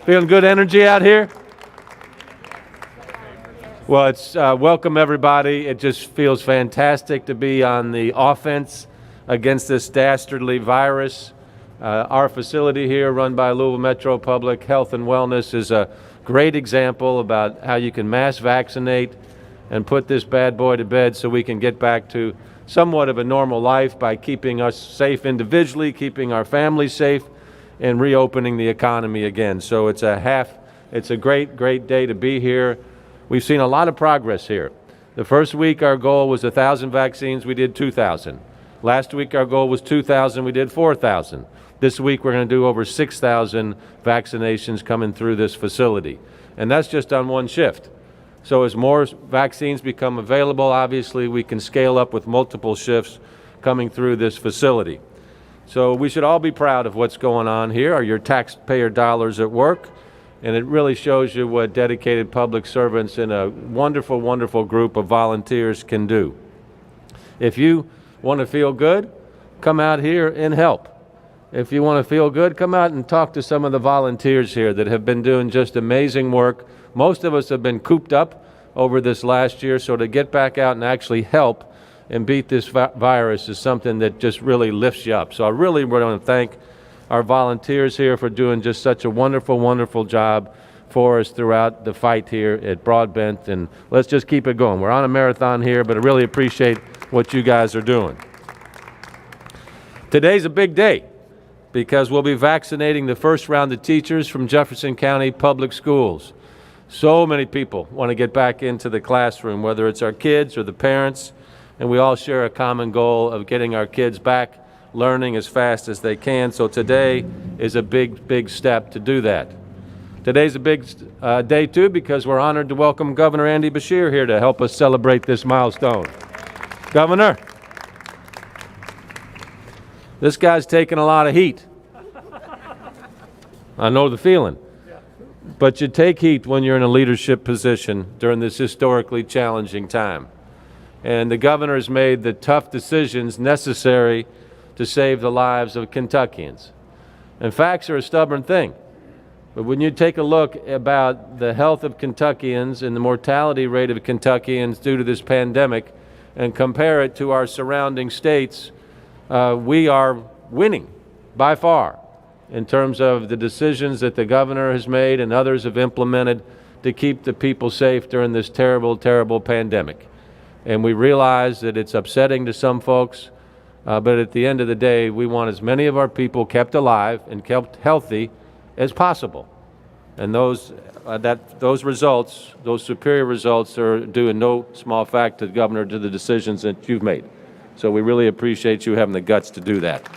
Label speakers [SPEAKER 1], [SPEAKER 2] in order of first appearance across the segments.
[SPEAKER 1] Feeling good energy out here? Well, it's welcome everybody. It just feels fantastic to be on the offense against this dastardly virus. Our facility here, run by Louisville Metro Public Health and Wellness, is a great example about how you can mass vaccinate and put this bad boy to bed so we can get back to somewhat of a normal life by keeping us safe individually, keeping our families safe, and reopening the economy again. So it's a great day to be here. We've seen a lot of progress here. The first week our goal was 1,000 vaccines, we did 2,000. Last week our goal was 2,000, we did 4,000. This week we're going to do over 6,000 vaccinations coming through this facility. And that's just on one shift. So as more vaccines become available, obviously we can scale up with multiple shifts coming through this facility. So we should all be proud of what's going on here, are your taxpayer dollars at work. And it really shows you what dedicated public servants and a wonderful, wonderful group of volunteers can do. If you want to feel good, come out here and help. If you want to feel good, come out and talk to some of the volunteers here that have been doing just amazing work. Most of us have been cooped up over this last year, so to get back out and actually help and beat this virus is something that just really lifts you up. So I really want to thank our volunteers here for doing just such a wonderful, wonderful job for us throughout the fight here at Broadbent, and let's just keep it going. We're on a marathon here, but I really appreciate what you guys are doing. Today's a big day because we'll be vaccinating the first round of teachers from Jefferson County Public Schools. So many people want to get back into the classroom, whether it's our kids or the parents, and we all share a common goal of getting our kids back learning as fast as they can. So today is a big step to do that. Today's a big day too because we're honored to welcome Governor Andy Beshear here to help us celebrate this milestone. Governor, this guy's taking a lot of heat. I know the feeling. But you take heat when you're in a leadership position during this historically challenging time. And the governor has made the tough decisions necessary to save the lives of Kentuckians. And facts are a stubborn thing. But when you take a look about the health of Kentuckians and the mortality rate of Kentuckians due to this pandemic and compare it to our surrounding states, we are winning by far in terms of the decisions that the governor has made and others have implemented to keep the people safe during this terrible, terrible pandemic. And we realize that it's upsetting to some folks, but at the end of the day, we want as many of our people kept alive and kept healthy as possible. And those results, those superior results, are due in no small fact to the governor, to the decisions that you've made. So we really appreciate you having the guts to do that.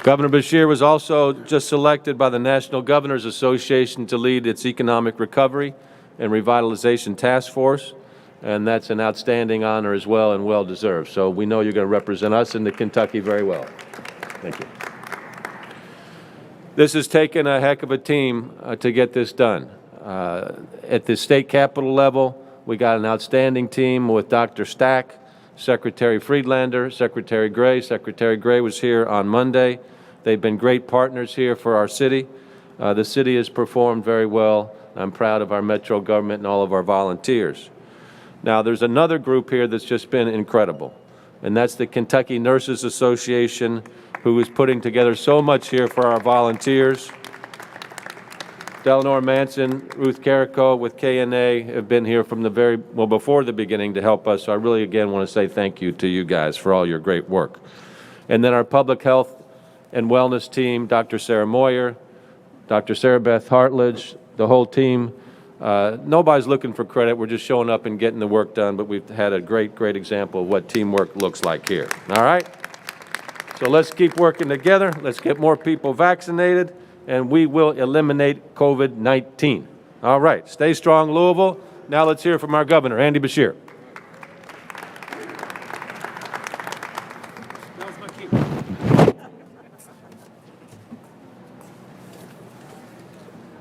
[SPEAKER 1] Governor Beshear was also just selected by the National Governors Association to lead its Economic Recovery and Revitalization Task Force. And that's an outstanding honor as well and well-deserved. So we know you're going to represent us in Kentucky very well. Thank you. This has taken a heck of a team to get this done. At the state capitol level, we got an outstanding team with Dr. Stack, Secretary Friedlander, Secretary Gray. Secretary Gray was here on Monday. They've been great partners here for our city. The city has performed very well. I'm proud of our Metro government and all of our volunteers. Now, there's another group here that's just been incredible, and that's the Kentucky Nurses Association, who is putting together so much here for our volunteers. Delnor Manson, Ruth Carrico with KNA have been here from before the beginning to help us. So I really, again, want to say thank you to you guys for all your great work. And then our public health and wellness team, Dr. Sarah Moyer, Dr. Sarah Beth Hartledge, the whole team. Nobody's looking for credit. We're just showing up and getting the work done, but we've had a great example of what teamwork looks like here. All right? So let's keep working together. Let's get more people vaccinated, and we will eliminate COVID-19. All right. Stay strong, Louisville. Now let's hear from our governor, Andy Beshear.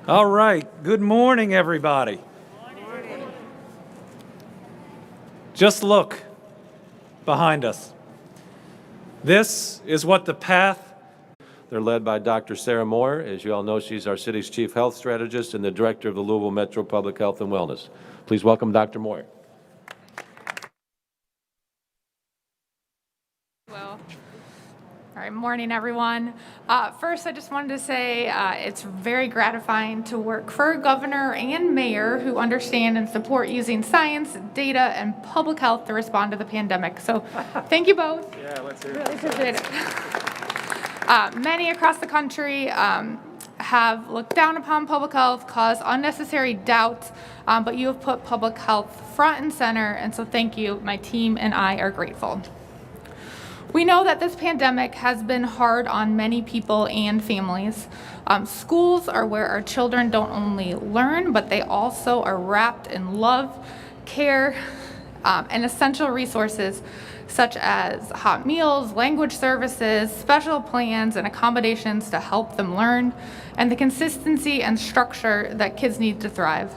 [SPEAKER 2] All right. Good morning, everybody. Good morning. Just look behind us. This is what the path
[SPEAKER 1] They're led by Dr. Sarah Moore. As you all know, she's our city's chief health strategist and the director of the Louisville Metro Public Health and Wellness. Please welcome Dr. Moore.
[SPEAKER 3] All right, morning, everyone. First, I just wanted to say it's very gratifying to work for a governor and mayor who understand and support using science, data, and public health to respond to the pandemic. So thank you both.
[SPEAKER 2] Yeah, let's hear it.
[SPEAKER 3] Really appreciate it. Many across the country have looked down upon public health, caused unnecessary doubt, but you have put public health front and center, and so thank you. My team and I are grateful. We know that this pandemic has been hard on many people and families. Schools are where our children don't only learn, but they also are wrapped in love, care, and essential resources such as hot meals, language services, special plans, and accommodations to help them learn, and the consistency and structure that kids need to thrive.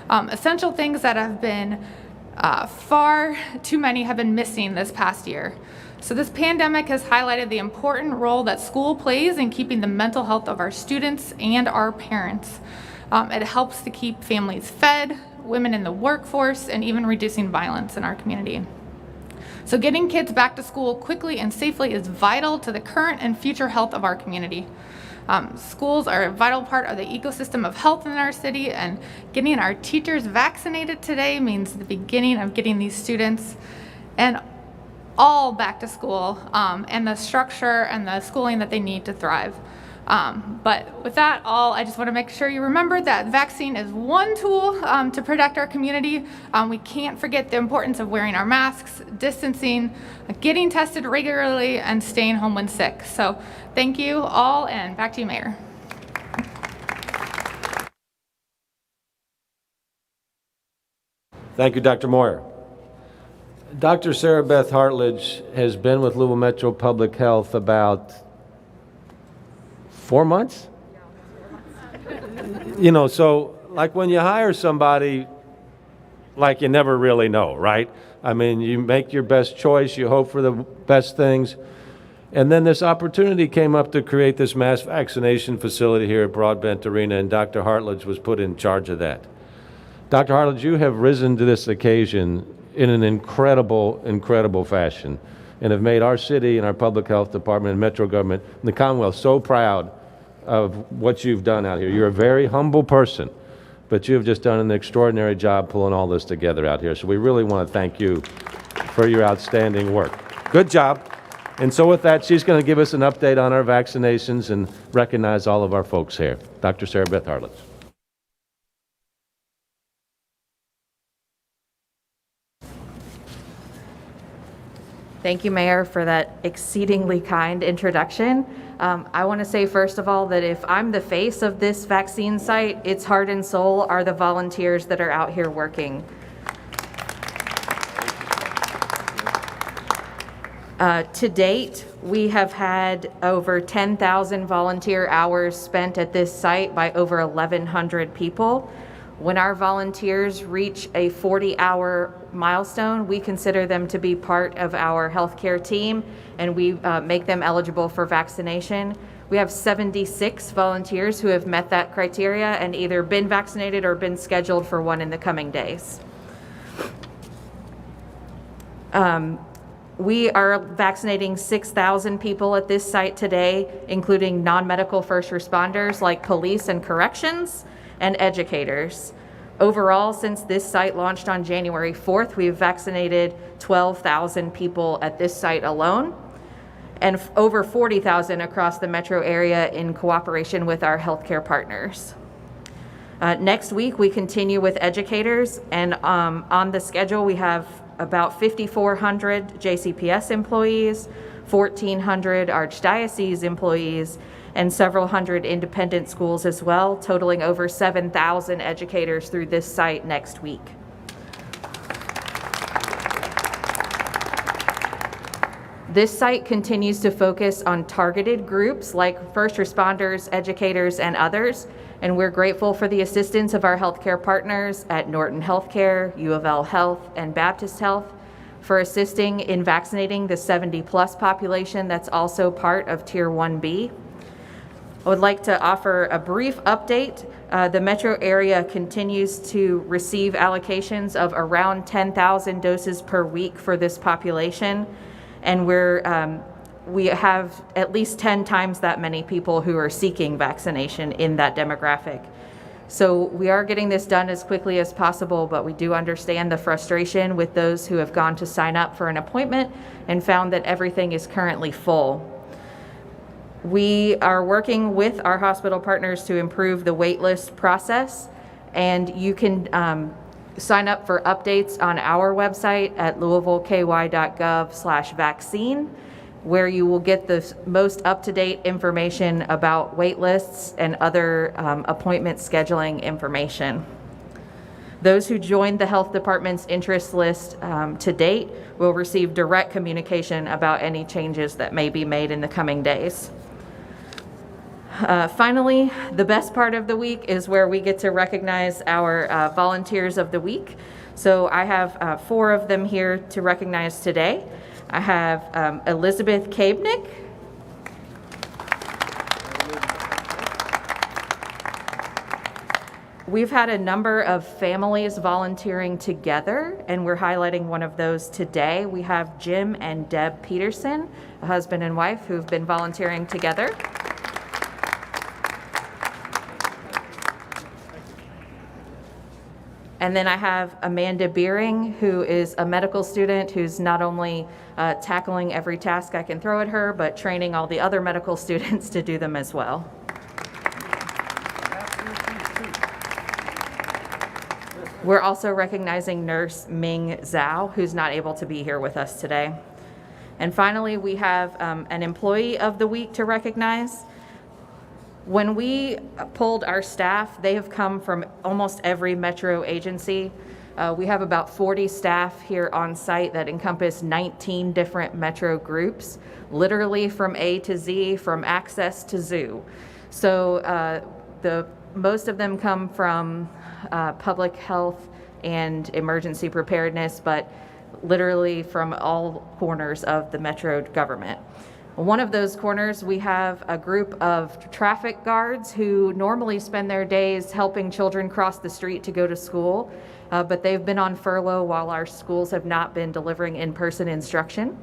[SPEAKER 3] Essential things that have been far too many have been missing this past year. So this pandemic has highlighted the important role that school plays in keeping the mental health of our students and our parents. It helps to keep families fed, women in the workforce, and even reducing violence in our community. So getting kids back to school quickly and safely is vital to the current and future health of our community. Schools are a vital part of the ecosystem of health in our city, and getting our teachers vaccinated today means the beginning of getting these students and all back to school and the structure and the schooling that they need to thrive. But with that all, I just want to make sure you remember that vaccine is one tool to protect our community. We can't forget the importance of wearing our masks, distancing, getting tested regularly, and staying home when sick. So thank you all, and back to you, Mayor.
[SPEAKER 1] Thank you, Dr. Moyer. Dr. Sarah Beth Hartledge has been with Louisville Metro Public Health about 4 months? You know, so like when you hire somebody, like you never really know, right? I mean, you make your best choice, you hope for the best things. And then this opportunity came up to create this mass vaccination facility here at Broadbent Arena, and Dr. Hartledge was put in charge of that. Dr. Hartledge, you have risen to this occasion in an incredible fashion, and have made our city and our public health department and metro government and the Commonwealth so proud of what you've done out here. You're a very humble person, but you have just done an extraordinary job pulling all this together out here. So we really want to thank you for your outstanding work. Good job. And so with that, she's going to give us an update on our vaccinations and recognize all of our folks here. Dr. Sarah Beth Hartledge.
[SPEAKER 4] Thank you, Mayor, for that exceedingly kind introduction. I want to say, first of all, that if I'm the face of this vaccine site, its heart and soul are the volunteers that are out here working. To date, we have had over 10,000 volunteer hours spent at this site by over 1,100 people. When our volunteers reach a 40-hour milestone, we consider them to be part of our healthcare team, and we make them eligible for vaccination. We have 76 volunteers who have met that criteria and either been vaccinated or been scheduled for one in the coming days. We are vaccinating 6,000 people at this site today, including non-medical first responders like police and corrections, and educators. Overall, since this site launched on January 4th, we've vaccinated 12,000 people at this site alone, and over 40,000 across the metro area in cooperation with our healthcare partners. Next week, we continue with educators, and on the schedule, we have about 5,400 JCPS employees, 1,400 Archdiocese employees, and several hundred independent schools as well, totaling over 7,000 educators through this site next week. This site continues to focus on targeted groups like first responders, educators, and others, and we're grateful for the assistance of our healthcare partners at Norton Healthcare, U of L Health, and Baptist Health for assisting in vaccinating the 70-plus population that's also part of Tier 1B. I would like to offer a brief update. The metro area continues to receive allocations of around 10,000 doses per week for this population, and we have at least 10 times that many people who are seeking vaccination in that demographic. So we are getting this done as quickly as possible, but we do understand the frustration with those who have gone to sign up for an appointment and found that everything is currently full. We are working with our hospital partners to improve the waitlist process, and you can sign up for updates on our website at louisvilleky.gov/vaccine, where you will get the most up-to-date information about waitlists and other appointment scheduling information. Those who joined the health department's interest list to date will receive direct communication about any changes that may be made in the coming days. Finally, the best part of the week is where we get to recognize our volunteers of the week. So I have 4 of them here to recognize today. I have Elizabeth Kabnick, we've had a number of families volunteering together, and we're highlighting one of those today. We have Jim and Deb Peterson, a husband and wife, who've been volunteering together. And then I have Amanda Beering, who is a medical student who's not only tackling every task I can throw at her, but training all the other medical students to do them as well. We're also recognizing Nurse Ming Zhao, who's not able to be here with us today. And finally, we have an Employee of the Week to recognize. When we polled our staff, they have come from almost every metro agency. We have about 40 staff here on site that encompass 19 different metro groups, literally from A to Z, from access to zoo. So most of them come from public health and emergency preparedness, but literally from all corners of the metro government. One of those corners, we have a group of traffic guards who normally spend their days helping children cross the street to go to school, but they've been on furlough while our schools have not been delivering in-person instruction.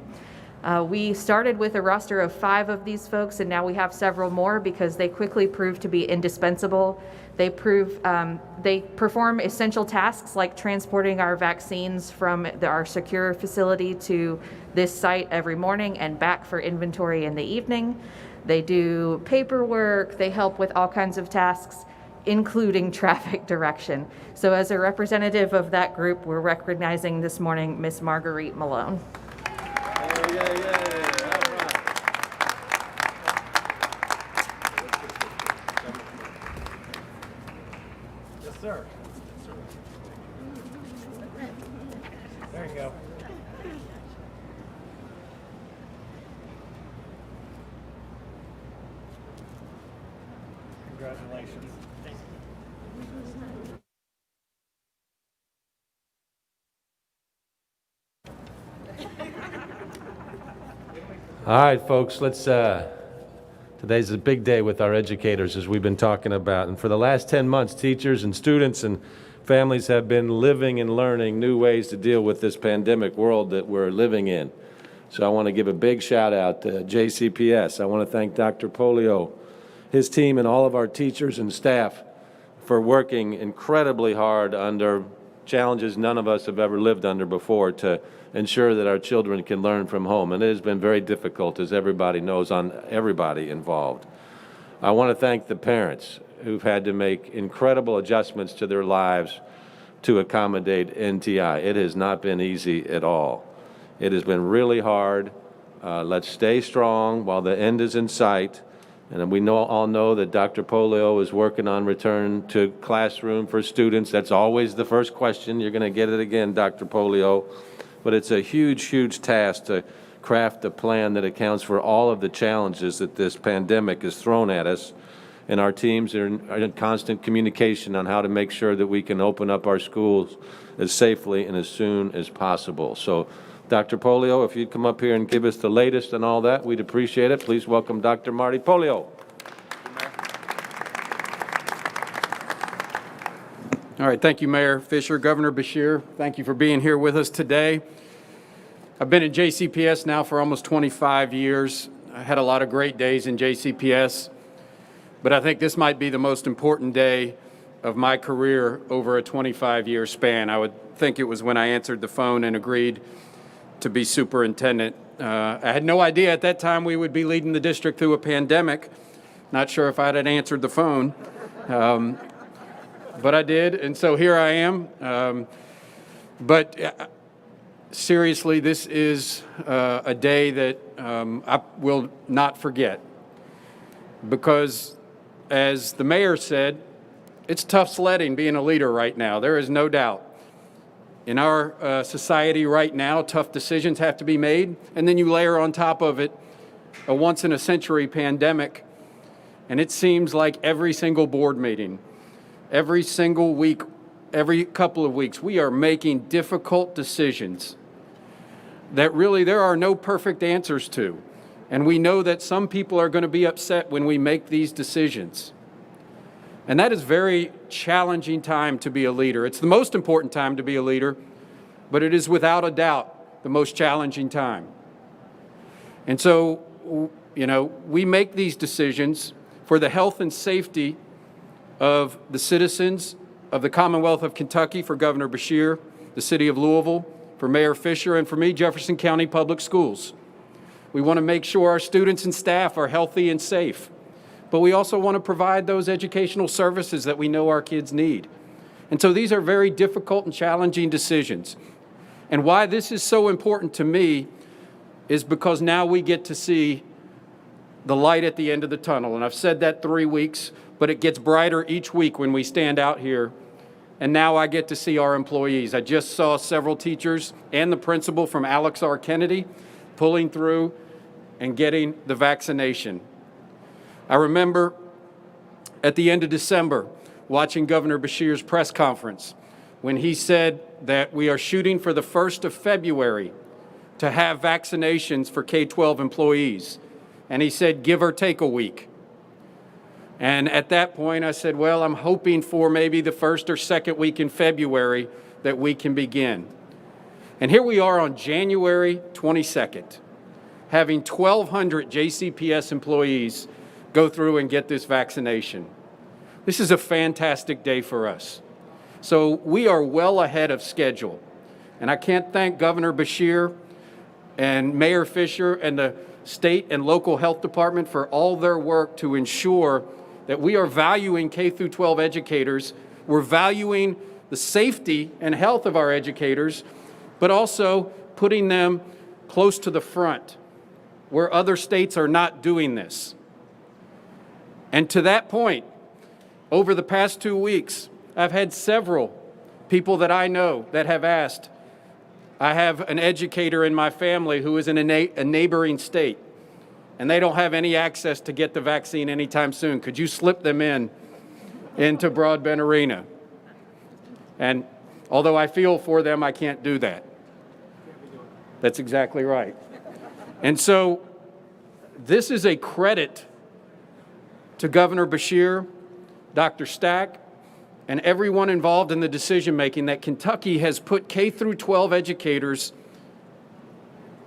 [SPEAKER 4] We started with a roster of 5 of these folks, and now we have several more because they quickly proved to be indispensable. They perform essential tasks like transporting our vaccines from our secure facility to this site every morning and back for inventory in the evening. They do paperwork, they help with all kinds of tasks, including traffic direction. So as a representative of that group, we're recognizing this morning Miss Marguerite Malone.
[SPEAKER 2] Yes, sir. There you go. Congratulations.
[SPEAKER 1] All right, folks, today's a big day with our educators, as we've been talking about. And for the last 10 months, teachers and students and families have been living and learning new ways to deal with this pandemic world that we're living in. So I want to give a big shout out to JCPS. I want to thank Dr. Polio, his team, and all of our teachers and staff for working incredibly hard under challenges none of us have ever lived under before to ensure that our children can learn from home. And it has been very difficult, as everybody knows, on everybody involved. I want to thank the parents who've had to make incredible adjustments to their lives to accommodate NTI. It has not been easy at all. It has been really hard. Let's stay strong while the end is in sight. And we all know that Dr. Polio is working on return to classroom for students. That's always the first question. You're going to get it again, Dr. Polio. But it's a huge, huge task to craft a plan that accounts for all of the challenges that this pandemic has thrown at us. And our teams are in constant communication on how to make sure that we can open up our schools as safely and as soon as possible. So, Dr. Polio, if you'd come up here and give us the latest and all that, we'd appreciate it. Please welcome Dr. Marty Polio.
[SPEAKER 2] All right, thank you, Mayor Fisher. Governor Beshear, thank you for being here with us today. I've been at JCPS now for almost 25 years. I had a lot of great days in JCPS, but I think this might be the most important day of my career over a 25-year span. I would think it was when I answered the phone and agreed to be superintendent. I had no idea at that time we would be leading the district through a pandemic. Not sure if I had answered the phone. But I did, and so here I am. Seriously, this is a day that I will not forget, because as the mayor said, it's tough sledding being a leader right now. There is no doubt. In our society right now, tough decisions have to be made, and then you layer on top of it a once-in-a-century pandemic, and it seems like every single board meeting, every single week, every couple of weeks, we are making difficult decisions that really there are no perfect answers to. And we know that some people are going to be upset when we make these decisions. And that is a very challenging time to be a leader. It's the most important time to be a leader, but it is without a doubt the most challenging time. And so, we make these decisions for the health and safety of the citizens of the Commonwealth of Kentucky, for Governor Beshear, the city of Louisville, for Mayor Fisher, and for me, Jefferson County Public Schools. We want to make sure our students and staff are healthy and safe, but we also want to provide those educational services that we know our kids need. And so these are very difficult and challenging decisions. And why this is so important to me is because now we get to see the light at the end of the tunnel. And I've said that 3 weeks, but it gets brighter each week when we stand out here. And now I get to see our employees. I just saw several teachers and the principal from Alex R. Kennedy pulling through and getting the vaccination. I remember at the end of December watching Governor Beshear's press conference when he said that we are shooting for the 1st of February to have vaccinations for K-12 employees. And he said, give or take a week. And at that point, I said, well, I'm hoping for maybe the 1st or 2nd week in February that we can begin. And here we are on January 22nd, having 1,200 JCPS employees go through and get this vaccination. This is a fantastic day for us. So we are well ahead of schedule. And I can't thank Governor Beshear and Mayor Fisher and the state and local health department for all their work to ensure that we are valuing K-12 educators, we're valuing the safety and health of our educators, but also putting them close to the front where other states are not doing this. And to that point, over the past 2 weeks, I've had several people that I know that have asked. I have an educator in my family who is in a neighboring state, and they don't have any access to get the vaccine anytime soon. Could you slip them into Broadbent Arena? And although I feel for them, I can't do that. That's exactly right. And so this is a credit to Governor Beshear, Dr. Stack, and everyone involved in the decision-making that Kentucky has put K-12 educators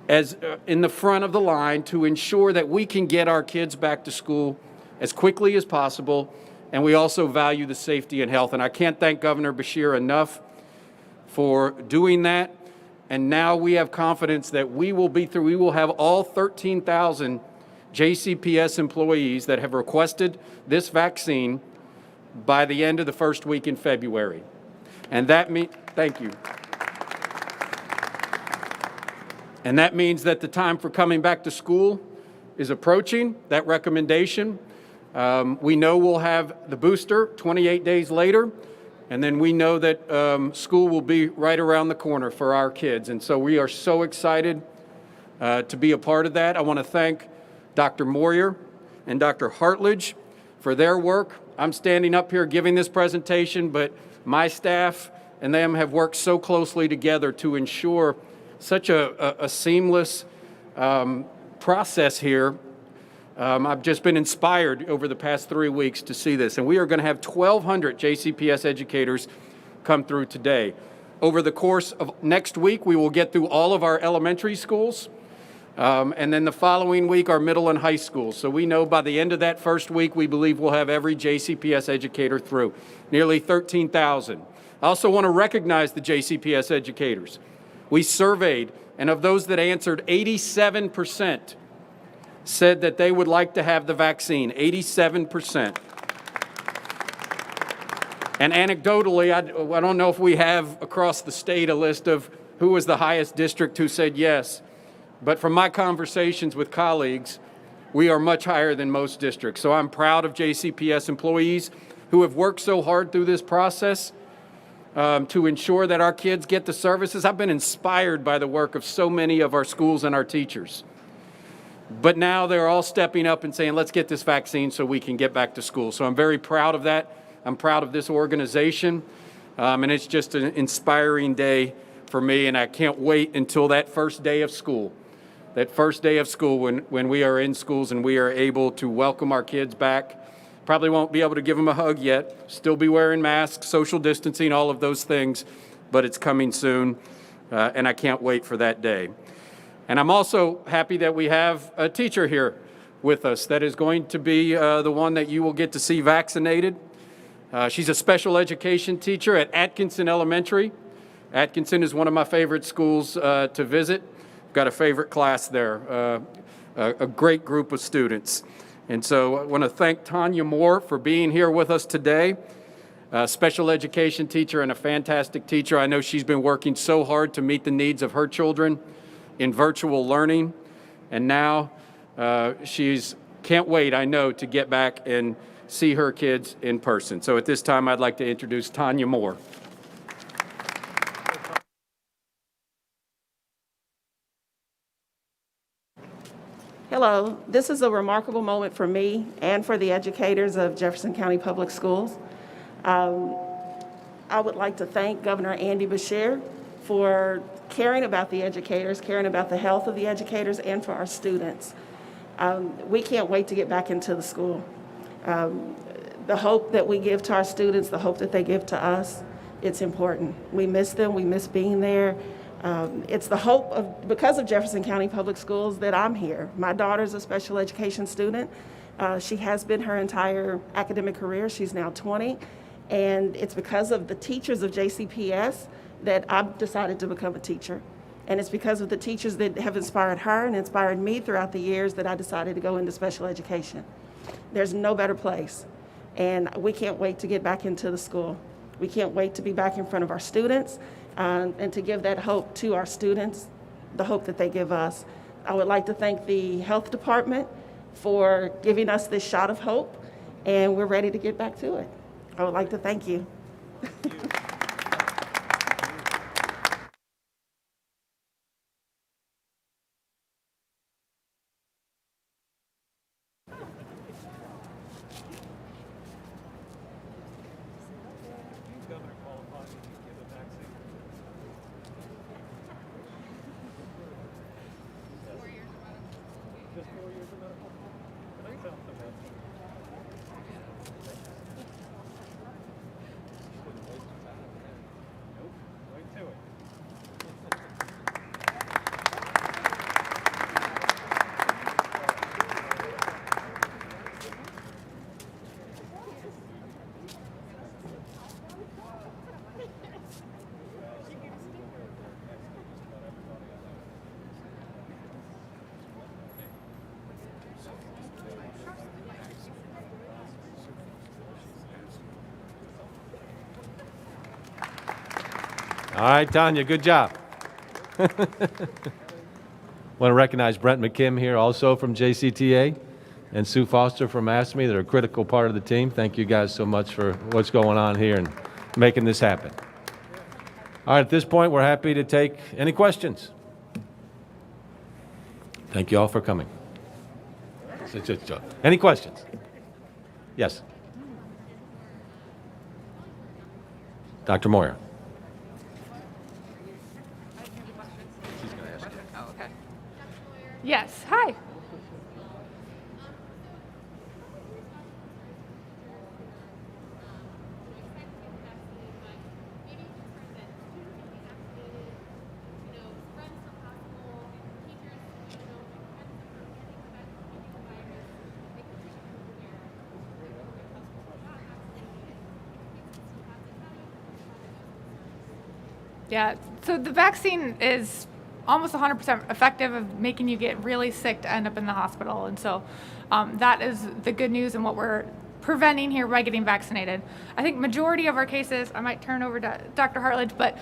[SPEAKER 2] as in the front of the line to ensure that we can get our kids back to school as quickly as possible, and we also value the safety and health. And I can't thank Governor Beshear enough for doing that. And now we have confidence that we will have all 13,000 JCPS employees that have requested this vaccine by the end of the 1st week in February. And that means, thank you. And that means that the time for coming back to school is approaching, that recommendation. We know we'll have the booster 28 days later, and then we know that school will be right around the corner for our kids. And so we are so excited to be a part of that. I want to thank Dr. Moyer and Dr. Hartledge for their work. I'm standing up here giving this presentation, but my staff and them have worked so closely together to ensure such a seamless process here. I've just been inspired over the past 3 weeks to see this. And we are going to have 1,200 JCPS educators come through today. Over the course of next week, we will get through all of our elementary schools, and then the following week, our middle and high schools. So we know by the end of that first week, we believe we'll have every JCPS educator through, nearly 13,000. I also want to recognize the JCPS educators. We surveyed, and of those that answered, 87% said that they would like to have the vaccine, 87%. And anecdotally, I don't know if we have across the state a list of who was the highest district who said yes, but from my conversations with colleagues, we are much higher than most districts. So I'm proud of JCPS employees who have worked so hard through this process to ensure that our kids get the services. I've been inspired by the work of so many of our schools and our teachers. But now they're all stepping up and saying, let's get this vaccine so we can get back to school. So I'm very proud of that. I'm proud of this organization, and it's just an inspiring day for me, and I can't wait until that first day of school. That first day of school when we are in schools and we are able to welcome our kids back. Probably won't be able to give them a hug yet, still be wearing masks, social distancing, all of those things, but it's coming soon, and I can't wait for that day. And I'm also happy that we have a teacher here with us that is going to be the one that you will get to see vaccinated. She's a special education teacher at Atkinson Elementary. Atkinson is one of my favorite schools to visit. Got a favorite class there, a great group of students. And so I want to thank Tanya Moore for being here with us today. A special education teacher and a fantastic teacher. I know she's been working so hard to meet the needs of her children in virtual learning. And now she's can't wait, I know, to get back and see her kids in person. So at this time, I'd like to introduce Tanya Moore.
[SPEAKER 5] Hello, this is a remarkable moment for me and for the educators of Jefferson County Public Schools. I would like to thank Governor Andy Beshear for caring about the educators, caring about the health of the educators, and for our students. We can't wait to get back into the school. The hope that we give to our students, the hope that they give to us, it's important. We miss them, we miss being there. It's the hope of, because of Jefferson County Public Schools, that I'm here. My daughter's a special education student. She has been her entire academic career. She's now 20. And it's because of the teachers of JCPS that I've decided to become a teacher. And it's because of the teachers that have inspired her and inspired me throughout the years that I decided to go into special education. There's no better place. And we can't wait to get back into the school. We can't wait to be back in front of our students and to give that hope to our students, the hope that they give us. I would like to thank the health department for giving us this shot of hope, and we're ready to get back to it. I would like to thank you.
[SPEAKER 1] All right, Tanya, good job. Want to recognize Brent McKim here, also from JCTA, and Sue Foster from ASME. They're a critical part of the team. Thank you guys so much for what's going on here and making this happen. All right, at this point, we're happy to take any questions. Thank you all for coming. Any questions? Yes. Dr. Moyer.
[SPEAKER 3] Yes, hi. Yeah, so the vaccine is almost 100% effective of making you get really sick to end up in the hospital. And so that is the good news and what we're preventing here by getting vaccinated. I think majority of our cases, I might turn over to Dr. Hartledge, but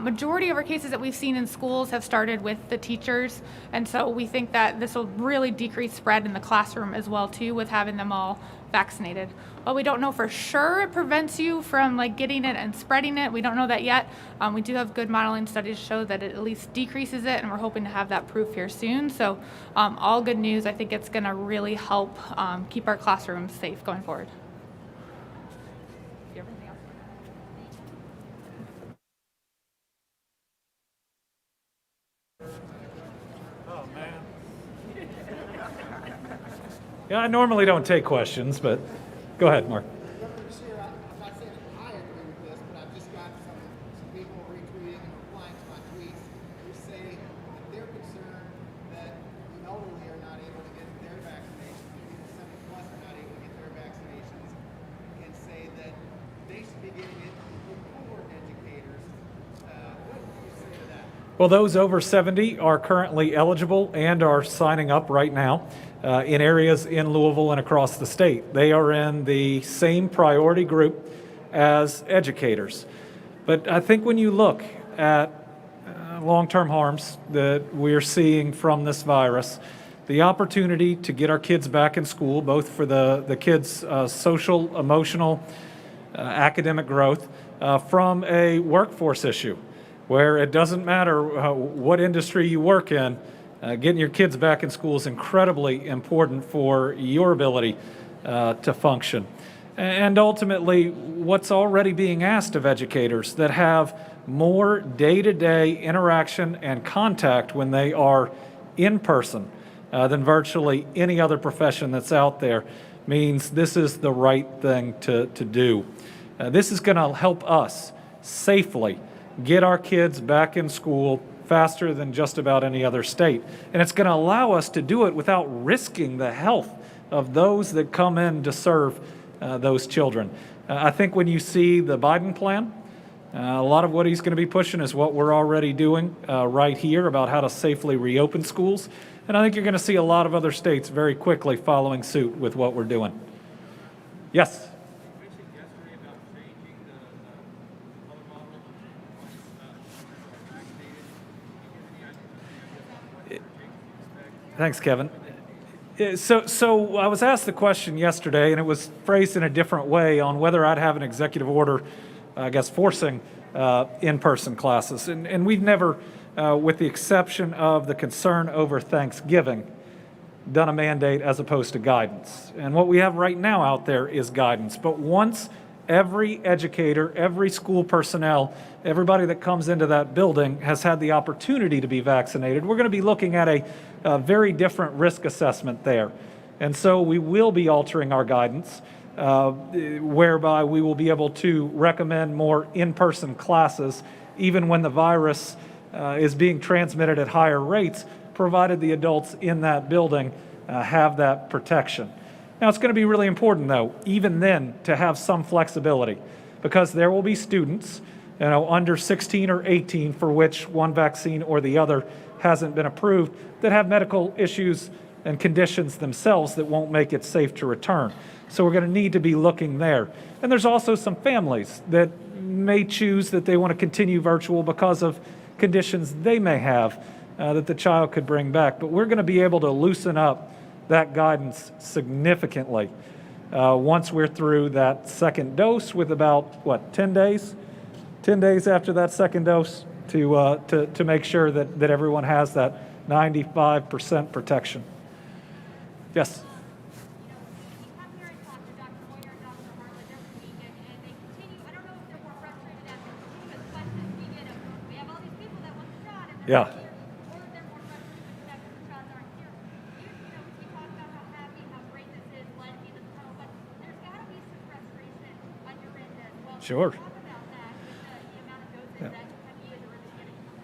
[SPEAKER 3] majority of our cases that we've seen in schools have started with the teachers. And so we think that this will really decrease spread in the classroom as well too, with having them all vaccinated. While we don't know for sure it prevents you from like getting it and spreading it, we don't know that yet. We do have good modeling studies show that it at least decreases it, and we're hoping to have that proof here soon. So all good news. I think it's gonna really help keep our classrooms safe going forward.
[SPEAKER 6] Yeah, I normally don't take questions, but go ahead, Mark.
[SPEAKER 7] Beshear, I'm not saying that I agree with this, but I've just got some people retweeting and replying to my tweets who say that they're concerned that the elderly are not able to get their vaccinations, people 70 plus are not able to get their vaccinations, and say that they should be getting it before educators. What do you say to that?
[SPEAKER 6] Well, those over 70 are currently eligible and are signing up right now in areas in Louisville and across the state. They are in the same priority group as educators. But I think when you look at long-term harms that we're seeing from this virus, the opportunity to get our kids back in school, both for the kids' social, emotional, academic growth, from a workforce issue, where it doesn't matter what industry you work in, getting your kids back in school is incredibly important for your ability to function. And ultimately, what's already being asked of educators that have more day-to-day interaction and contact when they are in person than virtually any other profession that's out there means this is the right thing to do. This is going to help us safely get our kids back in school faster than just about any other state. And it's going to allow us to do it without risking the health of those that come in to serve those children. I think when you see the Biden plan, a lot of what he's going to be pushing is what we're already doing right here about how to safely reopen schools. And I think you're going to see a lot of other states very quickly following suit with what we're doing. Yes? Thanks, Kevin. So I was asked the question yesterday, and it was phrased in a different way on whether I'd have an executive order, I guess, forcing in-person classes. And we've never, with the exception of the concern over Thanksgiving, done a mandate as opposed to guidance. And what we have right now out there is guidance. But once every educator, every school personnel, everybody that comes into that building has had the opportunity to be vaccinated, we're going to be looking at a very different risk assessment there. And so we will be altering our guidance, whereby we will be able to recommend more in-person classes, even when the virus is being transmitted at higher rates, provided the adults in that building have that protection. Now, it's going to be really important, though, even then, to have some flexibility, because there will be students, under 16 or 18 for which one vaccine or the other hasn't been approved, that have medical issues and conditions themselves that won't make it safe to return. So we're going to need to be looking there. And there's also some families that may choose that they want to continue virtual because of conditions they may have that the child could bring back. But we're going to be able to loosen up that guidance significantly once we're through that second dose, with about, 10 days? 10 days after that second dose to make sure that everyone has that 95% protection. Yes? Yeah. Sure. Yeah.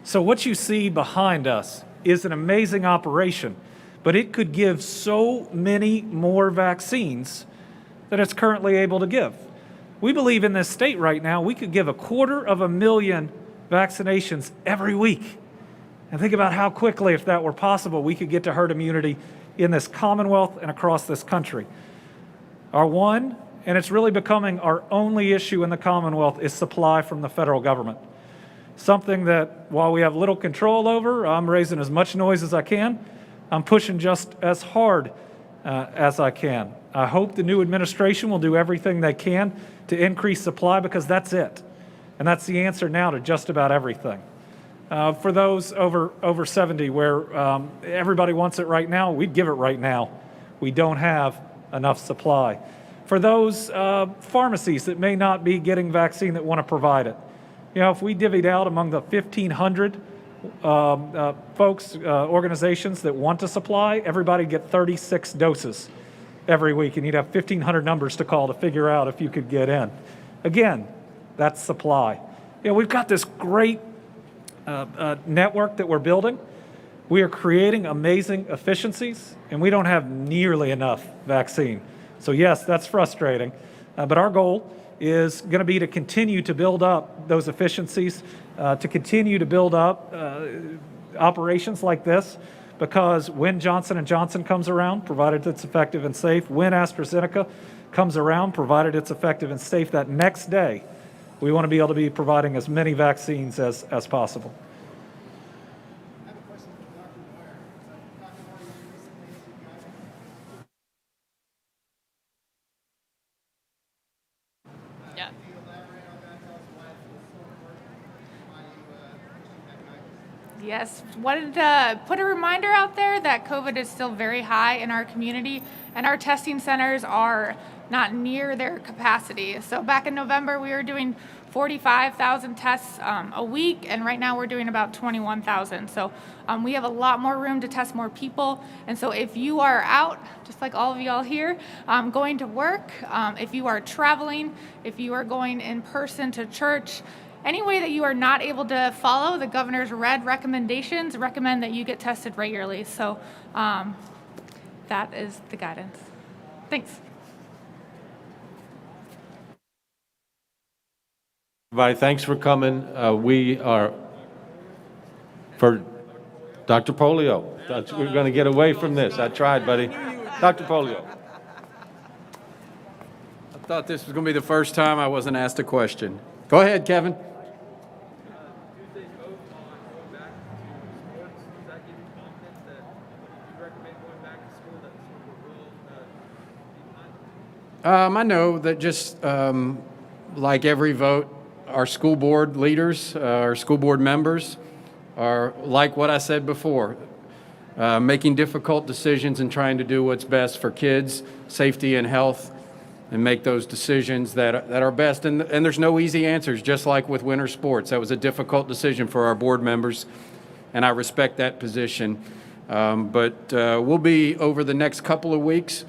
[SPEAKER 6] So what you see behind us is an amazing operation, but it could give so many more vaccines than it's currently able to give. We believe in this state right now, we could give 250,000 vaccinations every week. And think about how quickly, if that were possible, we could get to herd immunity in this Commonwealth and across this country. Our one, and it's really becoming our only issue in the Commonwealth, is supply from the federal government. Something that, while we have little control over, I'm raising as much noise as I can. I'm pushing just as hard as I can. I hope the new administration will do everything they can to increase supply, because that's it. And that's the answer now to just about everything. For those over 70, where everybody wants it right now, we'd give it right now. We don't have enough supply. For those pharmacies that may not be getting vaccine that want to provide it, if we divvied out among the 1,500 organizations that want to supply, everybody get 36 doses every week, and you'd have 1,500 numbers to call to figure out if you could get in. Again, that's supply. We've got this great network that we're building. We are creating amazing efficiencies, and we don't have nearly enough vaccine. So yes, that's frustrating, but our goal is going to be to continue to build up those efficiencies, to continue to build up operations like this, because when Johnson & Johnson comes around, provided it's effective and safe, when AstraZeneca comes around, provided it's effective and safe, that next day, we want to be able to be providing as many vaccines as possible.
[SPEAKER 7] I have a question for Dr. Moyer. Dr. Moyer, you recently issued guidance.
[SPEAKER 3] Yeah.
[SPEAKER 7] Can you elaborate on that? Tell us why it was so important, why you issued that guidance.
[SPEAKER 3] Yes, wanted to put a reminder out there that COVID is still very high in our community, and our testing centers are not near their capacity. So back in November, we were doing 45,000 tests a week, and right now we're doing about 21,000. So we have a lot more room to test more people. And so if you are out, just like all of y'all here, going to work, if you are traveling, if you are going in person to church, any way that you are not able to follow the governor's red recommendations, recommend that you get tested regularly. So that is the guidance. Thanks.
[SPEAKER 1] Everybody, thanks for coming. We are, for Dr. Polio. We're going to get away from this. I tried, buddy. Dr. Polio.
[SPEAKER 2] I thought this was going to be the first time I wasn't asked a question. Go ahead, Kevin.
[SPEAKER 8] Tuesday's vote on going back to sports, does that give you confidence that you recommend going back to school, that the school will be behind?
[SPEAKER 2] I know that just like every vote, our school board leaders, our school board members are, like what I said before, making difficult decisions and trying to do what's best for kids' safety and health, and make those decisions that are best. And there's no easy answers, just like with winter sports. That was a difficult decision for our board members, and I respect that position. But we'll be, over the next couple of weeks,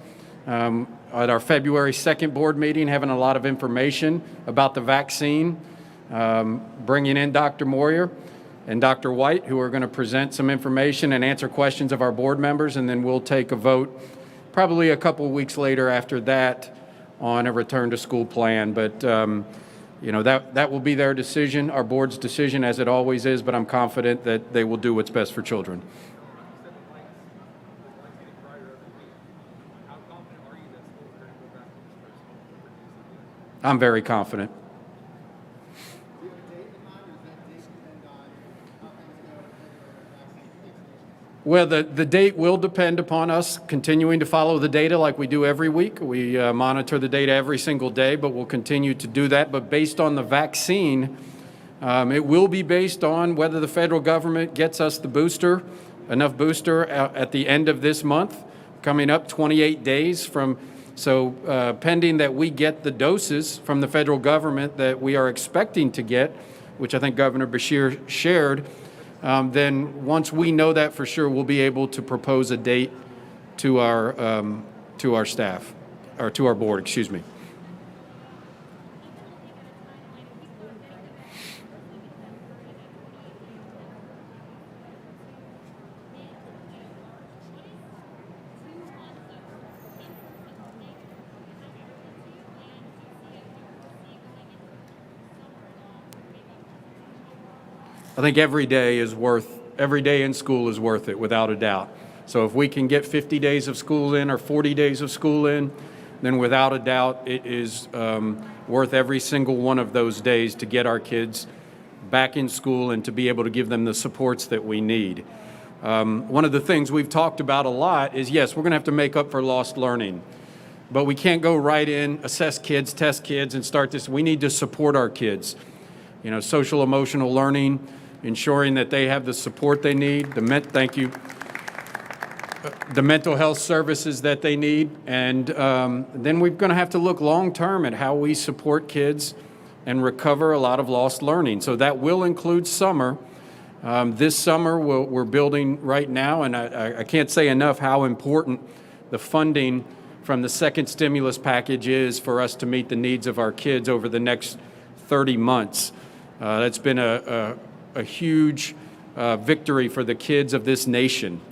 [SPEAKER 2] at our February 2nd board meeting, having a lot of information about the vaccine, bringing in Dr. Moyer and Dr. White, who are going to present some information and answer questions of our board members, and then we'll take a vote probably a couple of weeks later after that on a return to school plan. But that will be their decision, our board's decision, as it always is, but I'm confident that they will do what's best for children. I'm very confident.
[SPEAKER 7] Do you have a date in mind, or does that date depend on how things go with vaccination?
[SPEAKER 2] Well, the date will depend upon us continuing to follow the data like we do every week. We monitor the data every single day, but we'll continue to do that. But based on the vaccine, it will be based on whether the federal government gets us the booster, enough booster at the end of this month, coming up 28 days from. So pending that we get the doses from the federal government that we are expecting to get, which I think Governor Beshear shared, then once we know that for sure, we'll be able to propose a date to our staff, or to our board, excuse me. I think every day in school is worth it, without a doubt. So if we can get 50 days of school in or 40 days of school in, then without a doubt it is worth every single one of those days to get our kids back in school and to be able to give them the supports that we need. One of the things we've talked about a lot is, yes, we're going to have to make up for lost learning, but we can't go right in, assess kids, test kids, and start this. We need to support our kids. You know, social emotional learning, ensuring that they have the support they need, the mental health services that they need, and then we're going to have to look long-term at how we support kids and recover a lot of lost learning. So that will include summer. This summer, we're building right now, and I can't say enough how important the funding from the second stimulus package is for us to meet the needs of our kids over the next 30 months. That's been a huge victory for the kids of this nation.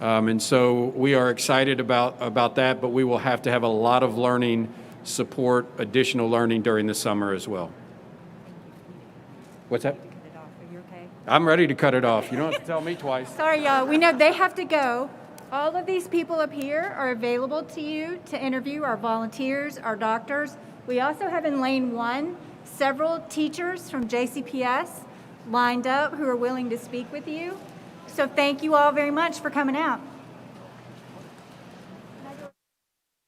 [SPEAKER 2] And so we are excited about that, but we will have to have a lot of learning support, additional learning during the summer as well. What's that?
[SPEAKER 9] Cut it off. Are you okay?
[SPEAKER 2] I'm ready to cut it off. You don't have to tell me twice.
[SPEAKER 9] Sorry, y'all. We know they have to go. All of these people up here are available to you to interview, our volunteers, our doctors. We also have in lane 1 several teachers from JCPS lined up who are willing to speak with you. So thank you all very much for coming out.